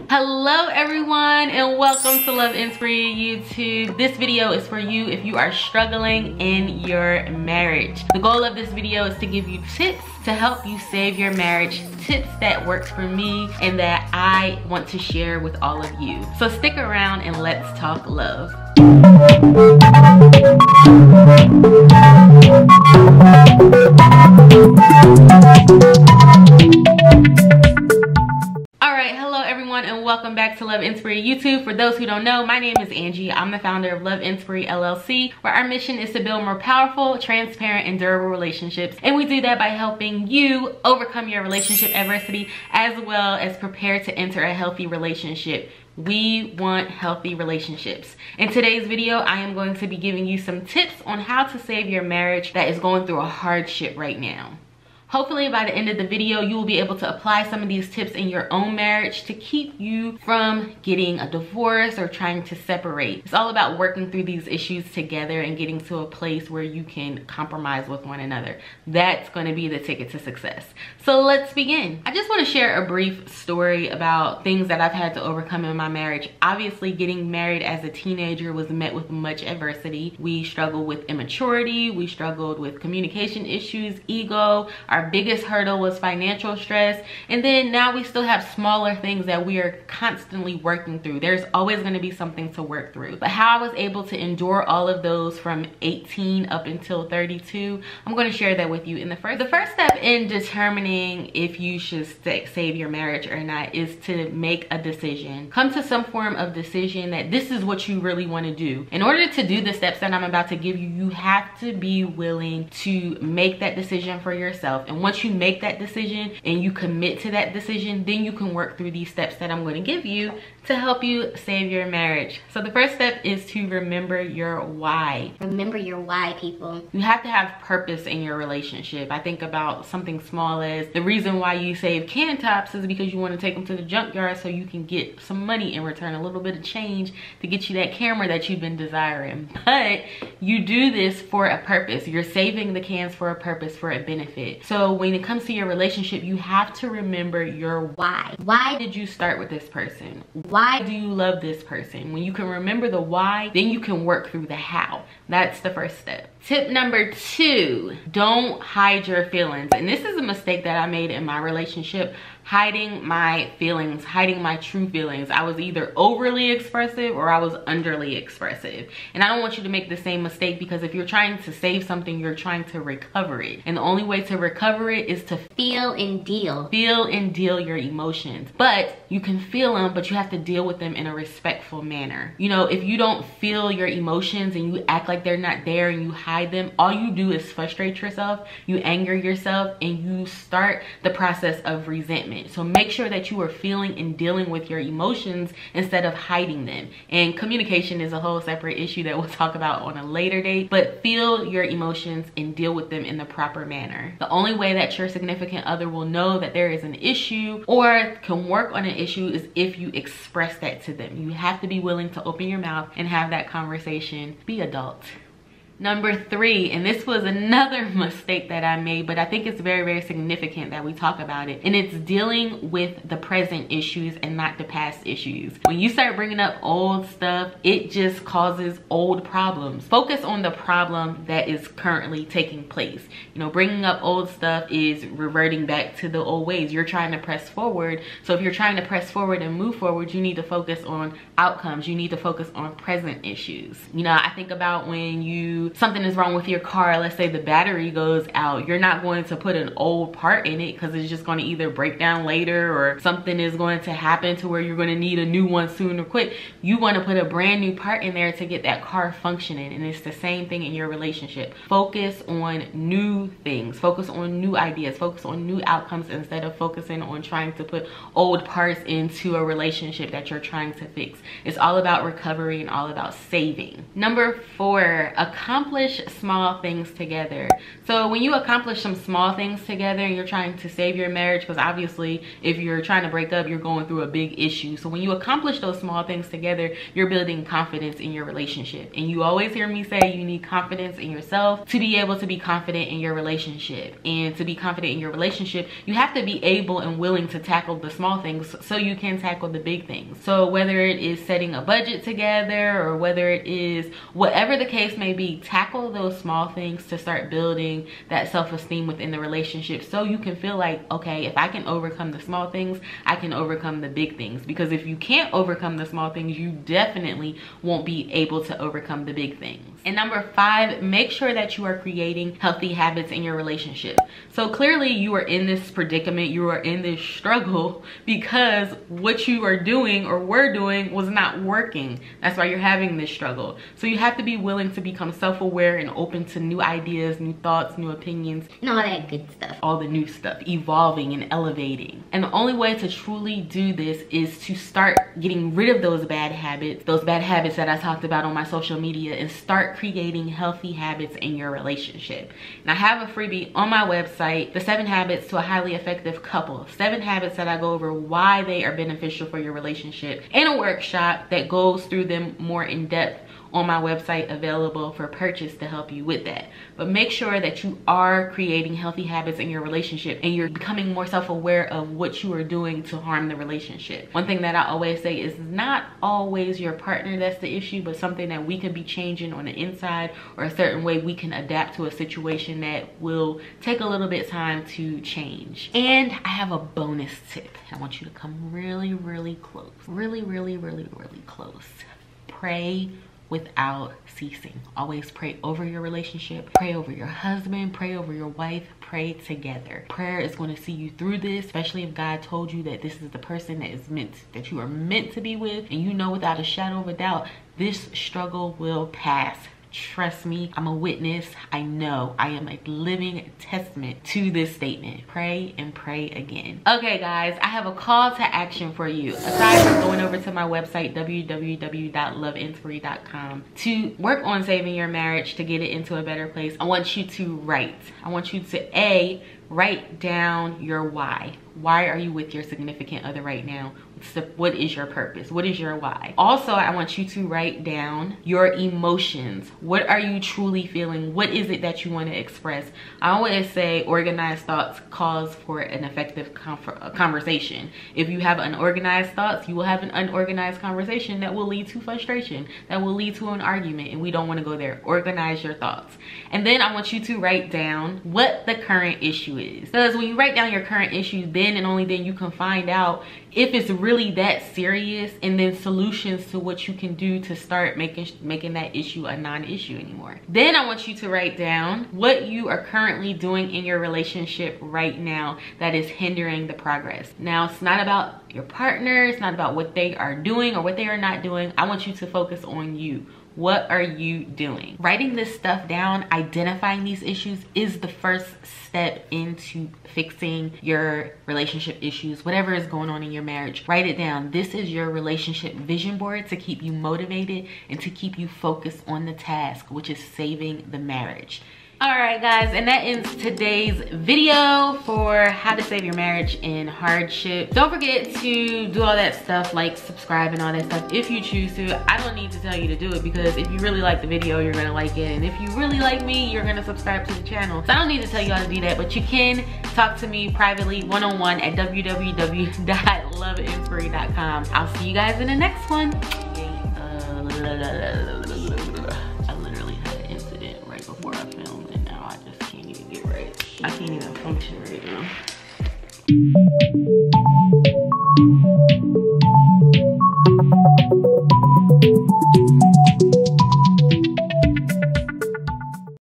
Hello everyone and welcome to Love Inspired YouTube. This video is for you if you are struggling in your marriage. The goal of this video is to give you tips to help you save your marriage, tips that work for me and that I want to share with all of you. So stick around and let's talk love. Alright, hello everyone and welcome back to Love Inspired YouTube. For those who don't know, my name is Angie. I'm the founder of Love Inspired LLC, where our mission is to build more powerful, transparent, and durable relationships. And we do that by helping you overcome your relationship adversity as well as prepare to enter a healthy relationship. We want healthy relationships. In today's video, I am going to be giving you some tips on how to save your marriage that is going through a hardship right now. Hopefully by the end of the video, you will be able to apply some of these tips in your own marriage to keep you from getting a divorce or trying to separate. It's all about working through these issues together and getting to a place where you can compromise with one another. That's going to be the ticket to success. So let's begin. I just want to share a brief story about things that I've had to overcome in my marriage. Obviously, getting married as a teenager was met with much adversity. We struggled with immaturity. We struggled with communication issues, ego. Our biggest hurdle was financial stress, and then now we still have smaller things that we are constantly working through. There's always going to be something to work through, but how I was able to endure all of those from 18 up until 32, I'm going to share that with you in the first step in determining if you should save your marriage or not is to make a decision. Come to some form of decision that this is what you really want to do. In order to do the steps that I'm about to give you, you have to be willing to make that decision for yourself. And once you make that decision and you commit to that decision, then you can work through these steps that I'm going to give you to help you save your marriage. So the first step is to remember your why. Remember your why, people. You have to have purpose in your relationship. I think about something small as the reason why you save can tops is because you want to take them to the junkyard so you can get some money in return, a little bit of change to get you that camera that you've been desiring. But you do this for a purpose. You're saving the cans for a purpose, for a benefit. So when it comes to your relationship, you have to remember your why. Why did you start with this person? Why do you love this person? When you can remember the why, then you can work through the how. That's the first step. Tip number 2, don't hide your feelings. And this is a mistake that I made in my relationship, hiding my feelings, hiding my true feelings. I was either overly expressive or I was underly expressive. And I don't want you to make the same mistake, because if you're trying to save something, you're trying to recover it. And the only way to recover it is to feel and deal. Feel and deal your emotions. But you can feel them, but you have to deal with them in a respectful manner. You know, if you don't feel your emotions and you act like they're not there and you hide them, all you do is frustrate yourself, you anger yourself, and you start the process of resentment. So make sure that you are feeling and dealing with your emotions instead of hiding them. And communication is a whole separate issue that we'll talk about on a later date, but feel your emotions and deal with them in the proper manner. The only way that your significant other will know that there is an issue or can work on an issue is if you express that to them. You have to be willing to open your mouth and have that conversation. Be adult. Number 3, and this was another mistake that I made, but I think it's very, very significant that we talk about it. And it's dealing with the present issues and not the past issues. When you start bringing up old stuff, it just causes old problems. Focus on the problem that is currently taking place. You know, bringing up old stuff is reverting back to the old ways. You're trying to press forward. So if you're trying to press forward and move forward, you need to focus on outcomes. You need to focus on present issues. You know, I think about when something is wrong with your car, let's say the battery goes out, you're not going to put an old part in it because it's just going to either break down later or something is going to happen to where you're going to need a new one soon or quick. You want to put a brand new part in there to get that car functioning, and it's the same thing in your relationship. Focus on new things, focus on new ideas, focus on new outcomes instead of focusing on trying to put old parts into a relationship that you're trying to fix. It's all about recovery and all about saving. Number 4, accomplish accomplish small things together. So when you accomplish some small things together and you're trying to save your marriage, because obviously if you're trying to break up, you're going through a big issue. So when you accomplish those small things together, you're building confidence in your relationship. And you always hear me say you need confidence in yourself to be able to be confident in your relationship. And to be confident in your relationship, you have to be able and willing to tackle the small things so you can tackle the big things. So whether it is setting a budget together or whether it is whatever the case may be, tackle those small things to start building that self-esteem within the relationship, so you can feel like, okay, if I can overcome the small things, I can overcome the big things. Because if you can't overcome the small things, you definitely won't be able to overcome the big things. And number 5, make sure that you are creating healthy habits in your relationship. So clearly you are in this predicament, you are in this struggle because what you are doing or were doing was not working. That's why you're having this struggle. So you have to be willing to become self-aware and open to new ideas, new thoughts, new opinions, and all that good stuff. All the new stuff, evolving and elevating. And the only way to truly do this is to start getting rid of those bad habits that I talked about on my social media, and start creating healthy habits in your relationship. And I have a freebie on my website, the 7 habits to a highly effective couple. 7 habits that I go over why they are beneficial for your relationship, and a workshop that goes through them more in depth on my website, available for purchase to help you with that. But make sure that you are creating healthy habits in your relationship and you're becoming more self-aware of what you are doing to harm the relationship. One thing that I always say is not always your partner that's the issue, but something that we can be changing on the inside, or a certain way we can adapt to a situation that will take a little bit of time to change. And I have a bonus tip. I want you to come really, really close. Really, really, really, really close. Pray without ceasing. Always pray over your relationship, pray over your husband, pray over your wife, pray together. Prayer is going to see you through this, especially if God told you that this is the person that you are meant to be with, and you know without a shadow of a doubt this struggle will pass. Trust me, I'm a witness. I know. I am a living testament to this statement. Pray and pray again. Okay guys, I have a call to action for you. Aside from going over to my website, www.loveinspiry.com, to work on saving your marriage, to get it into a better place, I want you to write. I want you to write down your why. Why are you with your significant other right now? What is your purpose? What is your why? Also, I want you to write down your emotions. What are you truly feeling? What is it that you want to express? I always say organized thoughts cause for an effective conversation. If you have unorganized thoughts, you will have an unorganized conversation that will lead to frustration, that will lead to an argument, and we don't want to go there. Organize your thoughts. And then I want you to write down what the current issue is. Because when you write down your current issue, then and only then you can find out if it's really that serious, and then solutions to what you can do to start making that issue a non-issue anymore. Then I want you to write down what you are currently doing in your relationship right now that is hindering the progress. Now, it's not about your partner, it's not about what they are doing or what they are not doing. I want you to focus on you. What are you doing? Writing this stuff down, identifying these issues, is the first step into fixing your relationship issues, whatever is going on in your marriage. Write it down. This is your relationship vision board to keep you motivated and to keep you focused on the task, which is saving the marriage. All right guys, and that ends today's video for how to save your marriage in hardship. Don't forget to do all that stuff, like, subscribe, and all that stuff if you choose to. I don't need to tell you to do it, because if you really like the video, you're gonna like it, and if you really like me, you're gonna subscribe to the channel. So I don't need to tell you how to do that, but you can talk to me privately one-on-one at www.loveinspiry.com. I'll see you guys in the next one. I literally had an incident right before I filmed, and now I just can't even get right. I can't even function right now.